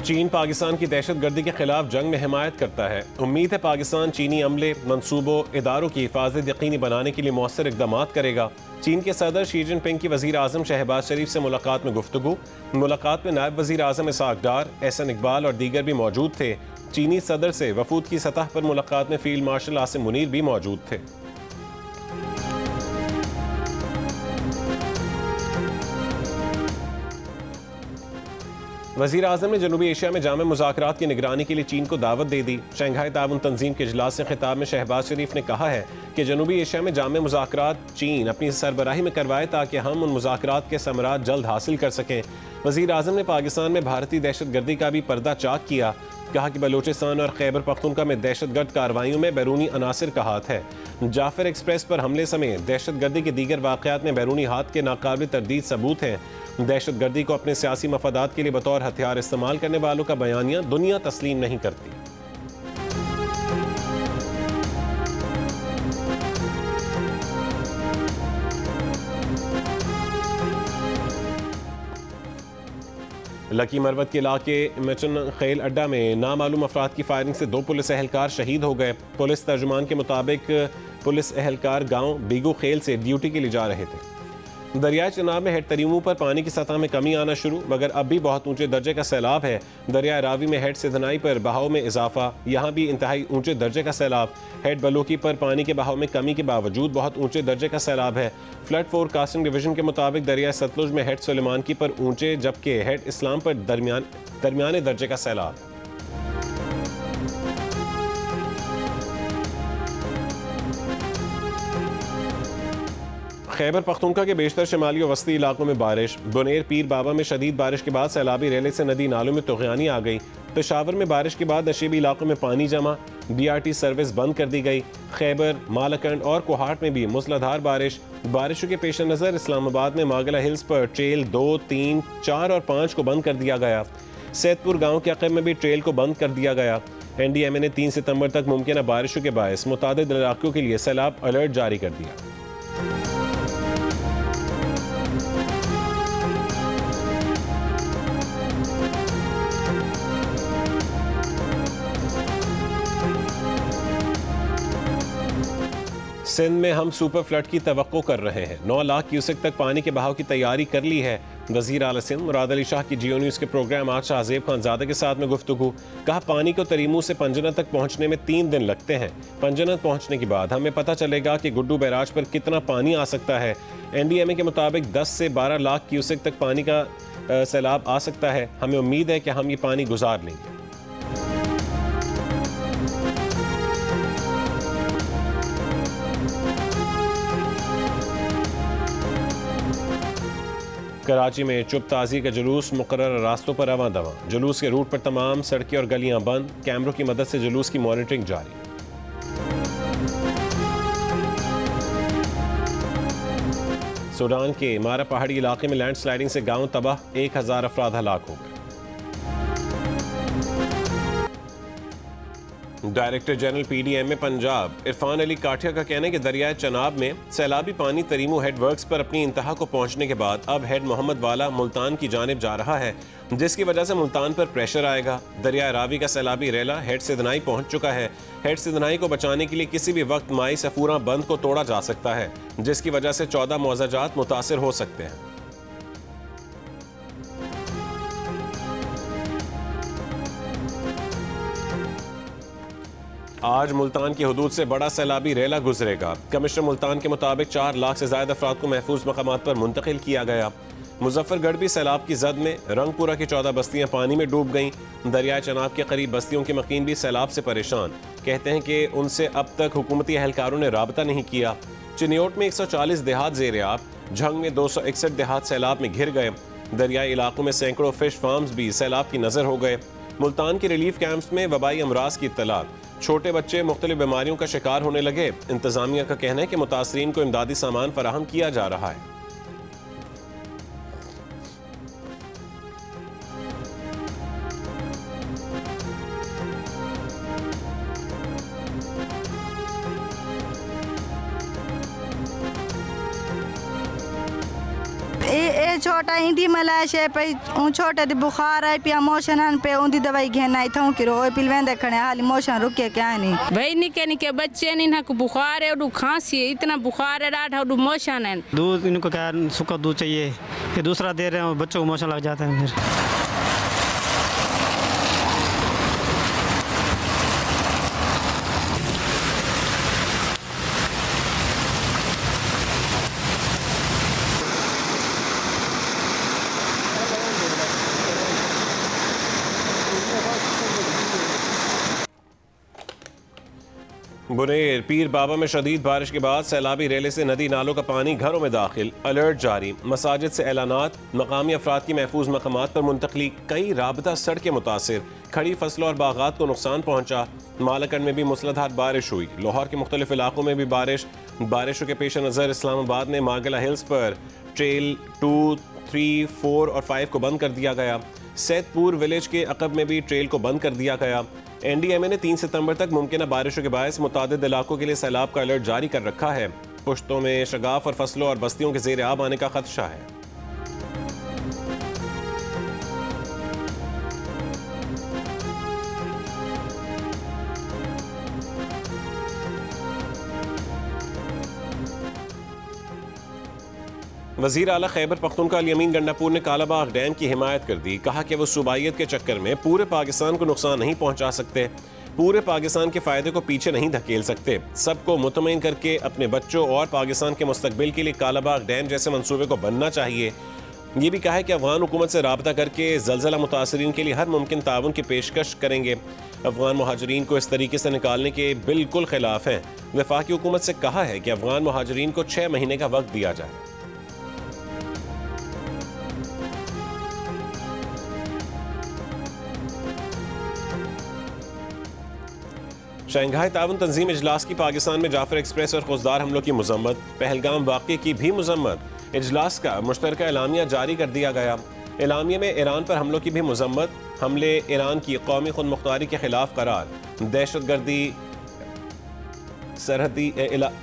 चीन पाकिस्तान की दहशतगर्दी के खिलाफ जंग में हिमायत करता है। उम्मीद है पाकिस्तान चीनी अमले, मनसूबों, इदारों की हिफाजत यकीनी बनाने के लिए मौसर इकदाम करेगा। चीन के सदर शी जिनपिंग की वज़ीर आज़म शहबाज शरीफ से मुलाकात में गुफ्तगू। मुलाकात में नायब वज़ीर आज़म इसहाक डार, एहसन इकबाल और दीगर भी मौजूद थे। चीनी सदर से वफूद की सतह पर मुलाकात में फील्ड मार्शल आसिम मुनीर भी मौजूद थे। वज़ीर आज़म ने जनूबी एशिया में जामे मुज़ाकरात की निगरानी के लिए चीन को दावत दे दी। शंघाई ताउन तंजीम के इजलास से खिताब में शहबाज शरीफ ने कहा है कि जनूबी एशिया में जामे मुज़ाकरात चीन अपनी सरबराही में करवाए ताकि हम उन मुज़ाकरात के समरात जल्द हासिल कर सकें। वज़ीर आज़म ने पाकिस्तान में भारतीय दहशतगर्दी का भी पर्दा चाक किया। कहा कि बलूचिस्तान और खैबर पख्तूनख्वा में दहशतगर्द कार्रवाइयों में बैरूनी अनासिर का हाथ है। जाफर एक्सप्रेस पर हमले समेत दहशतगर्दी के दीगर वाक़यात में बैरूनी हाथ के नाकाबिल तरदीद सबूत हैं। दहशतगर्दी को अपने सियासी मफादात के लिए बतौर हथियार इस्तेमाल करने वालों का बयानिया दुनिया तस्लीम नहीं करती। लकी मरवत के इलाके मचन खेल अड्डा में नामालूम अफराद की फायरिंग से 2 पुलिस एहलकार शहीद हो गए। पुलिस तर्जुमान के मुताबिक पुलिस एहलकार गांव बीगू खेल से ड्यूटी के लिए जा रहे थे। दरियाई चनाब में हेड तरीमों पर पानी की सतह में कमी आना शुरू, मगर अब भी बहुत ऊंचे दर्जे का सैलाब है। दरिया रावी में हेड सिधनाई पर बहाव में इजाफा, यहाँ भी इंतहाई ऊंचे दर्जे का सैलाब। हेड बलूकी पर पानी के बहाव में कमी के बावजूद बहुत ऊंचे दर्जे का सैलाब है। फ्लड फोरकास्टिंग डिवीजन के मुताबिक दरिया सतलुज में हेड सुलेमान की पर ऊंचे, जबकि हेड इस्लाम पर दरमियाने दर्जे का सैलाब। खैबर पख्तूनख्वा के बेशतर शमाली और वस्ती इलाकों में बारिश। बुनेर पीर बाबा में शदीद बारिश के बाद सैलाबी रेले से नदी नालों में तुग़यानी आ गई। पेशावर में बारिश के बाद नशीबी इलाकों में पानी जमा, BRT सर्विस बंद कर दी गई। खैबर, मालकंड और कोहाट में भी मूसलाधार बारिश। बारिशों के पेश नज़र इस्लामाबाद में मागला हिल्स पर ट्रेल 2, 3, 4 और 5 को बंद कर दिया गया। सैदपुर गाँव के अक़ब में भी ट्रेल को बंद कर दिया गया। NDMA ने 3 सितंबर तक मुमकिन बारिशों के बायस मुतादिद इलाकों के लिए सैलाब अलर्ट जारी कर दिया। सिंध में हम सुपर फ्लड की तवक्को कर रहे हैं। 9 लाख क्यूसेक तक पानी के बहाव की तैयारी कर ली है। वज़ीर आला सिंध मुराद अली शाह की जियो न्यूज़ के प्रोग्राम आज शाहजेब खानज़ादा के साथ में गुफ्तगू। कहा पानी को तरीमू से पंजनत तक पहुँचने में 3 दिन लगते हैं। पंजनत पहुँचने के बाद हमें पता चलेगा कि गुड्डू बैराज पर कितना पानी आ सकता है। NDMA के मुताबिक 10 से 12 लाख क्यूसेक तक पानी का सैलाब आ सकता है। हमें उम्मीद है कि हम ये पानी गुजार लेंगे। कराची में चुप ताज़ी का जुलूस मुकर्रर रास्तों पर रवां दवा। जुलूस के रूट पर तमाम सड़कें और गलियां बंद, कैमरों की मदद से जुलूस की मॉनिटरिंग जारी। सूडान के मारा पहाड़ी इलाके में लैंडस्लाइडिंग से गांव तबाह, 1000 अफराद हलाक हो गए। Director general PDMA Punjab Irfan Ali Kathia का कहना है कि दरियाए चनाब में सैलाबी पानी तरीमू हेड वर्क्स पर अपनी इंतहा को पहुंचने के बाद अब हेड मोहम्मद वाला मुल्तान की जानिब जा रहा है, जिसकी वजह से मुल्तान पर प्रेशर आएगा। दरिया रावी का सैलाबी रेला हेड सिधनाई पहुंच चुका है। हेड सिधनाई को बचाने के लिए किसी भी वक्त माई सफूरा बंद को तोड़ा जा सकता है, जिसकी वजह से 14 मौजाजात मुतासिर हो सकते हैं। आज मुल्तान की हदूद से बड़ा सैलाबी रेला गुजरेगा। कमिश्नर मुल्तान के मुताबिक 4 लाख से ज्यादा अफराद को महफूज मकामात पर मुंतकिल किया गया। मुजफ्फरगढ़ भी सैलाब की जद में, रंगपुरा की 14 बस्तियां पानी में डूब गईं। दरियाए चनाब के करीब बस्तियों के मकीन भी सैलाब से परेशान, कहते हैं कि उनसे अब तक हुकूमती एहलकारों ने राबता नहीं किया। चिन्योट में 140 देहात ज़ेर-ए-आब, झंग में 261 देहात सैलाब में घिर गए। दरियाई इलाकों में सैकड़ों फिश फार्म्स भी सैलाब की नजर हो गए। मुल्तान के रिलीफ कैंप्स में वबाई अमराज की इत्तला, छोटे बच्चे मुख्तलिफ बीमारियों का शिकार होने लगे। इंतजामिया का कहना है कि मुतासरीन को इमदादी सामान फराहम किया जा रहा है। छोटा इंडी मलाशे पे छोटे दी बुखार है पिया मोशन पे उंदी दवाई घेना आई थाऊ कि रो पिलवेंदे खणे हाली मोशन रुके क्या नहीं भाई निके निके बच्चे नहीं ना बुखार है और खांसी है इतना बुखार है रात और मोशन है। दूध इनको क्या सूखा दूध चाहिए, ये दूसरा दे रहे हैं बच्चों को मोशन लग जाता है फिर। बुनेर पीर बाबा में शदीद बारिश के बाद सैलाबी रेले से नदी नालों का पानी घरों में दाखिल, अलर्ट जारी। मसाजिद से ऐलानात, मकामी अफराद की महफूज मकामात पर मुंतकली, कई राबता सड़कें मुतासिर, खड़ी फसलों और बागात को नुकसान पहुंचा। मालकंड में भी मूसलाधार बारिश हुई। लाहौर के मुख्तलिफ इलाकों में भी बारिशों के पेश नज़र इस्लामाबाद में मार्गला हिल्स पर ट्रेल 2, 3, 4 और 5 को बंद कर दिया गया। सैदपुर विलेज के अकब में भी ट्रेल को बंद कर दिया गया। NDMA ने 3 सितंबर तक मुमकिन बारिशों के बायस मुतादिद इलाकों के लिए सैलाब का अलर्ट जारी कर रखा है। पुश्तों में शगाफ और फसलों और बस्तियों के ज़ेर आब आने का खदशा है। वज़ीर आला खैबर पख्तूनख्वा अल यमीन गंडापुर ने कालाबाग डैम की हिमायत कर दी। कहा कि वो सूबाइयत के चक्कर में पूरे पाकिस्तान को नुकसान नहीं पहुंचा सकते, पूरे पाकिस्तान के फ़ायदे को पीछे नहीं धकेल सकते। सबको मुतमईन करके अपने बच्चों और पाकिस्तान के मुस्तकबिल के लिए कालाबाग डैम जैसे मंसूबे को बनना चाहिए। ये भी कहा है कि अफगान हुकूमत से राबता करके ज़लज़ला मुतासरीन के लिए हर मुमकिन ताउन की पेशकश करेंगे। अफगान महाजरीन को इस तरीके से निकालने के बिल्कुल खिलाफ हैं। वफाकी हुकूमत से कहा है कि अफगान महाजरीन को 6 महीने का वक्त दिया जाए। शंघाई ताउन तंजीम इजलास की पाकिस्तान में जाफर एक्सप्रेस और खुजदार हमलों की मजम्मत, पहलगाम वाक़े की भी मजम्मत। इजलास का मुश्तरका एलामिया जारी कर दिया गया। एलामिया में ईरान पर हमलों की भी मजम्मत, हमले ईरान की कौमी खुद मुख्तारी के खिलाफ करार, दहशतगर्दी, सरहदी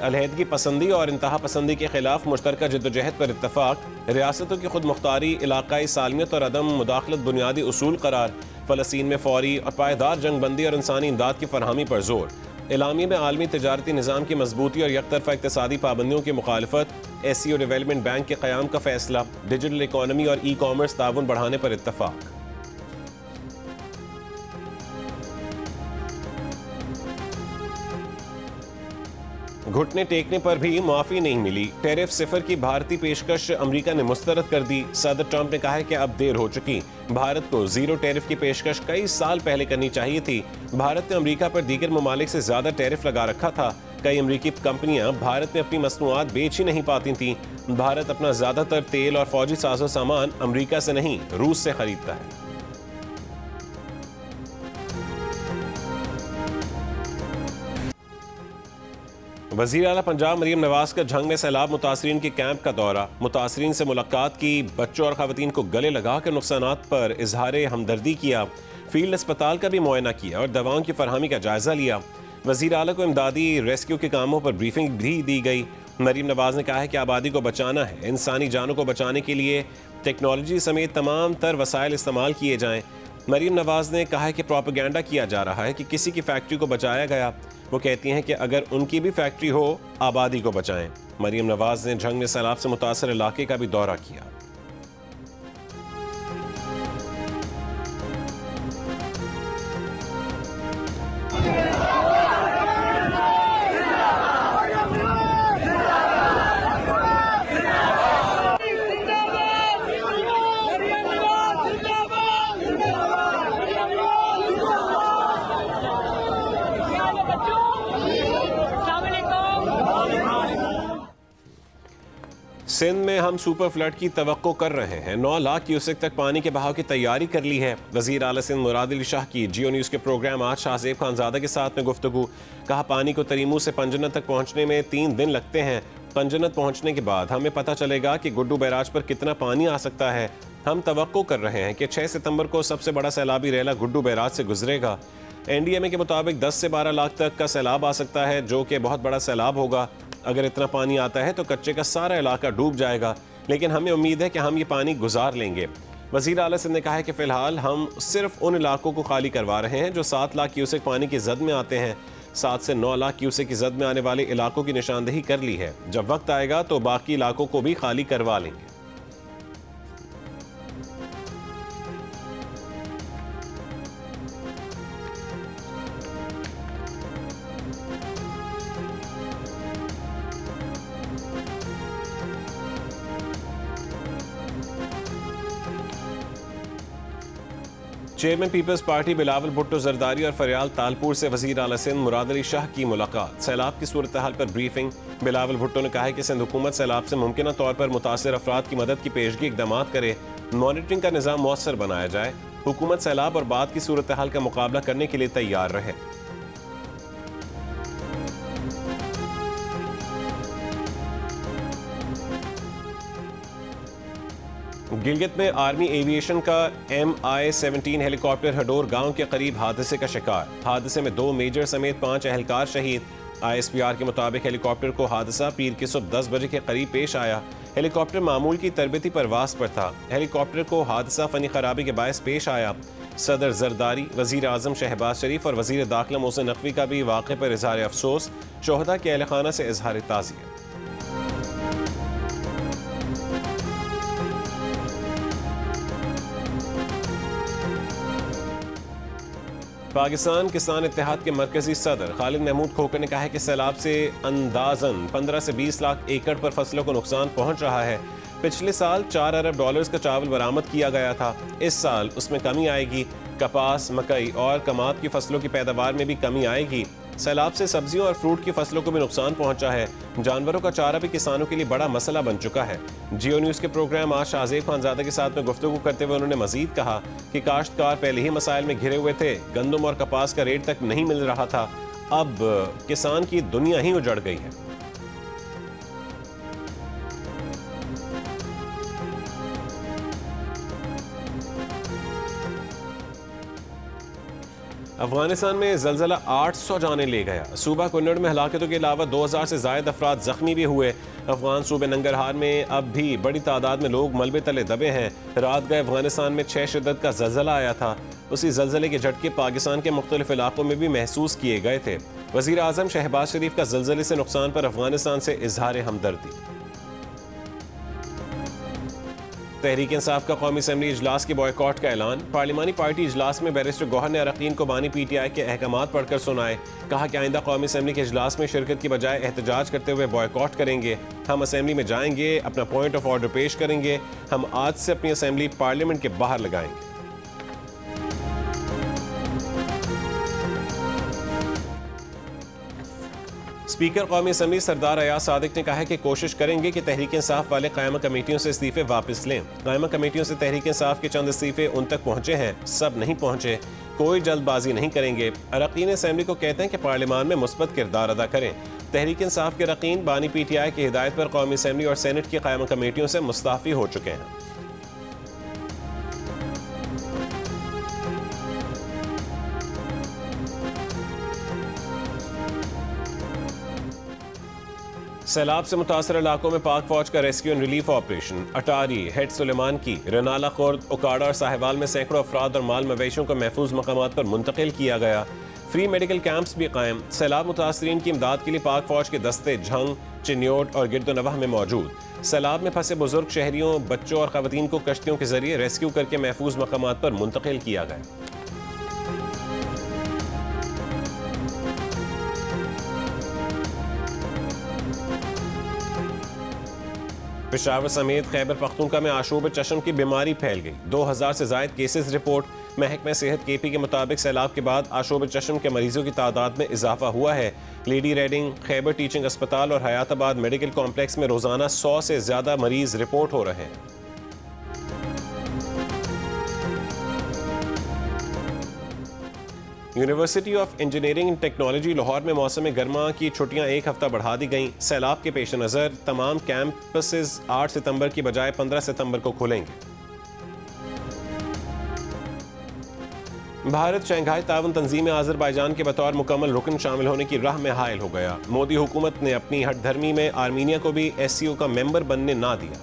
अलहदगी पसंदी और इंतहा पसंदी के खिलाफ मुश्तरका जद्दोजहद पर इत्तफाक, रियासतों की खुद मुख्तारी, इलाकाई सालमियत और अदम मुदाखलत बुनियादी उसूल करार, फ़लस्तीन में फौरी और पायदार जंग बंदी और इंसानी इमदाद की फरहमी पर जोर। एलामिया में आलमी तजारती निज़ाम की मजबूती और यकतरफा इक़्तिसादी पाबंदियों की मुखालफत, SCO डेवलपमेंट बैंक के क़याम का फैसला, डिजिटल इकॉनमी और ई-कॉमर्स ताउन बढ़ाने पर इत्तफाक। घुटने टेकने पर भी माफी नहीं मिली। टैरिफ सिफर की भारतीय पेशकश अमेरिका ने मुस्तरद कर दी। सदर ट्रंप ने कहा है कि अब देर हो चुकी, भारत को जीरो टैरिफ की पेशकश कई साल पहले करनी चाहिए थी। भारत ने अमेरिका पर दीगर ममालिक से ज्यादा टैरिफ लगा रखा था। कई अमेरिकी कंपनियां भारत में अपनी मसनूआत बेच ही नहीं पाती थीं। भारत अपना ज्यादातर तेल और फौजी साजो सामान अमेरिका से नहीं, रूस से खरीदता है। वज़ीर आला पंजाब मरीम नवाज का झंग में सैलाब मुतासरीन के कैंप का दौरा, मुतासरीन से मुलाकात की, बच्चों और ख़वातीन को गले लगाकर नुकसानात पर इजहार हमदर्दी किया, फील्ड अस्पताल का भी मुआयना किया और दवाओं की फरहमी का जायजा लिया। वज़ीर आला को इमदादी रेस्क्यू के कामों पर ब्रीफिंग भी दी गई। मरीम नवाज ने कहा है कि आबादी को बचाना है, इंसानी जानों को बचाने के लिए टेक्नोलॉजी समेत तमाम तर वसाइल इस्तेमाल किए जाएँ। मरीम नवाज ने कहा है कि प्रोपेगेंडा किया जा रहा है कि किसी की फैक्ट्री को बचाया गया। वो कहती हैं कि अगर उनकी भी फैक्ट्री हो, आबादी को बचाएं। मरीम नवाज ने झंग में सैलाब से मुतासर इलाके का भी दौरा किया। सिंध में हम सुपर फ्लड की तवक्को कर रहे हैं। 9 लाख क्यूसेक तक पानी के बहाव की तैयारी कर ली है। वज़ीर आला सिंध मुराद अली शाह की जियो न्यूज़ के प्रोग्राम आज शाहज़ेब खानज़ादा के साथ में गुफ्तगू। कहा पानी को तरीमू से पंजनत तक पहुँचने में 3 दिन लगते हैं। पंजनत पहुँचने के बाद हमें पता चलेगा कि गुड्डू बैराज पर कितना पानी आ सकता है। हम तवक्को कर रहे हैं कि 6 सितंबर को सबसे बड़ा सैलाबी रेला गुड्डू बैराज से गुजरेगा। NDMA के मुताबिक 10 से 12 लाख तक का सैलाब आ सकता है, जो कि बहुत बड़ा सैलाब होगा। अगर इतना पानी आता है तो कच्चे का सारा इलाका डूब जाएगा। लेकिन हमें उम्मीद है कि हम ये पानी गुजार लेंगे। वज़ीर आला सिंध ने कहा है कि फ़िलहाल हम सिर्फ उन इलाकों को खाली करवा रहे हैं जो 7 लाख क्यूसेक पानी की जद में आते हैं। 7 से 9 लाख क्यूसेक की जद में आने वाले इलाकों की निशानदेही कर ली है। जब वक्त आएगा तो बाकी इलाकों को भी खाली करवा लेंगे। Chairman peoples party Bilawal Bhutto Zardari और फरियाल तालपुर से वज़ीर आला सिंध मुराद अली शाह की मुलाकात। सैलाब की सूरत हाल पर ब्रीफिंग। बिलावल भुट्टो ने कहा है कि सिंध हुकूमत सैलाब से मुमकिन तौर पर मुतासर अफराद की मदद की पेशगी इकदाम करे, मॉनिटरिंग का निज़ाम मौसर बनाया जाए। हुकूमत सैलाब और बाद की सूरत हाल का मुकाबला करने के लिए तैयार रहे। गिलगित में आर्मी एविएशन का MI-17 हेलीकॉप्टर हडोर गांव के करीब हादसे का शिकार। हादसे में 2 मेजर समेत 5 एहलकार शहीद। ISPR के मुताबिक हेलीकॉप्टर को हादसा पीर की सुबह 10 बजे के करीब पेश आया। हेलीकॉप्टर मामूल की तरबती परवास पर था। हेलीकॉप्टर को हादसा फनी खराबी के बायस पेश आया। सदर जरदारी, वज़ीर आज़म शहबाज शरीफ और वज़ीर दाखिला मोहसिन नकवी का भी वाक़े पर इज़हार अफसोस। शोहदा के अहल खाना से इज़हार ताज़ियत। पाकिस्तान किसान इत्तेहाद के मरकजी सदर खालिद महमूद खोकर ने कहा है कि सैलाब से अंदाजन 15 से 20 लाख एकड़ पर फसलों को नुकसान पहुंच रहा है। पिछले साल $4 अरब का चावल बरामद किया गया था। इस साल उसमें कमी आएगी। कपास, मकई और कमात की फसलों की पैदावार में भी कमी आएगी। सैलाब से सब्जियों और फ्रूट की फसलों को भी नुकसान पहुंचा है। जानवरों का चारा भी किसानों के लिए बड़ा मसला बन चुका है। जियो न्यूज़ के प्रोग्राम आज शाहजेब खानजादा के साथ में गुफ्तगू करते हुए उन्होंने मजीद कहा कि काश्तकार पहले ही मसाइल में घिरे हुए थे। गंदम और कपास का रेट तक नहीं मिल रहा था। अब किसान की दुनिया ही उजड़ गई है। अफगानिस्तान में जलजला 800 जाने ले गया। सूबा कुन्नड़ में हलाकतों के अलावा 2000 से ज्यादा अफराद जख्मी भी हुए। अफगान सूबे नंगरहार में अब भी बड़ी तादाद में लोग मलबे तले दबे हैं। रात गए अफगानिस्तान में 6 शिद्दत का जलजला आया था। उसी जलजले के झटके पाकिस्तान के मुख्तलिफ इलाकों में भी महसूस किए गए थे। वज़ीर आज़म शहबाज शरीफ का जलजले से नुकसान पर अफगानिस्तान से इजहार हमदर्दी। तहरीक इंसाफ का कौमी असम्बली इजलास के बॉयकॉट का ऐलान। पार्लिमानी पार्टी इजलास में बैरिस्टर गौहर ने अरकान को बानी PTI के अहकामात पढ़कर सुनाए। कहा कि आइंदा कौमी असम्बली के इजलास में शिरकत की बजाय एहतजाज करते हुए बॉयकॉट करेंगे। हम असम्बली में जाएंगे, अपना पॉइंट ऑफ ऑर्डर पेश करेंगे। हम आज से अपनी असम्बली पार्लियामेंट के बाहर लगाएंगे। स्पीकर कौमी असम्बली सरदार अयाज सादिक ने कहा है कि कोशिश करेंगे कि तहरीक इंसाफ वाले कायमा कमेटियों से इस्तीफे वापस लें। कायमा कमेटियों से तहरीक इंसाफ के चंद इस्तीफे उन तक पहुंचे हैं, सब नहीं पहुंचे। कोई जल्दबाजी नहीं करेंगे। अरकान असम्बली को कहते हैं कि पार्लियामान में मुस्बत किरदार अदा करें। तहरीक इंसाफ के अरकान बानी PTI की हिदायत पर कौमी असम्बली और सेनेट की कायमा कमेटियों से मुस्ताफी हो चुके हैं। सैलाब से मुतासर इलाकों में पाक फौज का rescue and relief operation. Attari, head Sulemanki, Ranala Khurd, उकाड़ा और साहिवाल में सैकड़ों अफराद और माल मवेशियों को महफूज मकामात पर मुंतकिल किया गया। फ्री मेडिकल कैंप्स भी कायम। सैलाब मुतासरीन की इमदाद के लिए पाक फौज के दस्ते झंग, चिन्योट और गिरदोनवाह में मौजूद। सैलाब में फंसे बुजुर्ग शहरियों, बच्चों और खवातीन को कश्तियों के जरिए रेस्क्यू करके महफूज मकामात पर मुंतकिल किया गया। पेशावर समेत खैबर पख्तूनख्वा में आशूब चश्म की बीमारी फैल गई। 2000 से ज्यादा केसेस रिपोर्ट। महकमा सेहत KP के मुताबिक सैलाब के बाद आशूब चश्म के मरीजों की तादाद में इजाफा हुआ है। लेडी रेडिंग, खैबर टीचिंग अस्पताल और हयाताबाद मेडिकल कॉम्प्लेक्स में रोजाना 100 से ज्यादा मरीज रिपोर्ट हो रहे हैं। University of engineering and technology Lahore में मौसम गर्मा की छुट्टियां 1 हफ्ता बढ़ा दी गईं। सैलाब के पेश नज़र तमाम कैंपसेस 8 सितंबर की बजाय 15 सितंबर को खुलेंगे। भारत शंघाई ताउन तंजीम आज़रबाईजान के बतौर मुकम्मल रुकन शामिल होने की राह में हायल हो गया। मोदी हुकूमत ने अपनी हठधर्मी में आर्मीनिया को भी SCO का मेंबर बनने ना दिया।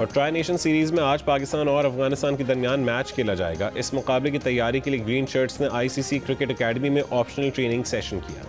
और ट्राई नेशन सीरीज़ में आज पाकिस्तान और अफगानिस्तान के दरमियान मैच खेला जाएगा। इस मुकाबले की तैयारी के लिए ग्रीन शर्ट्स ने ICC क्रिकेट अकेडमी में ऑप्शनल ट्रेनिंग सेशन किया।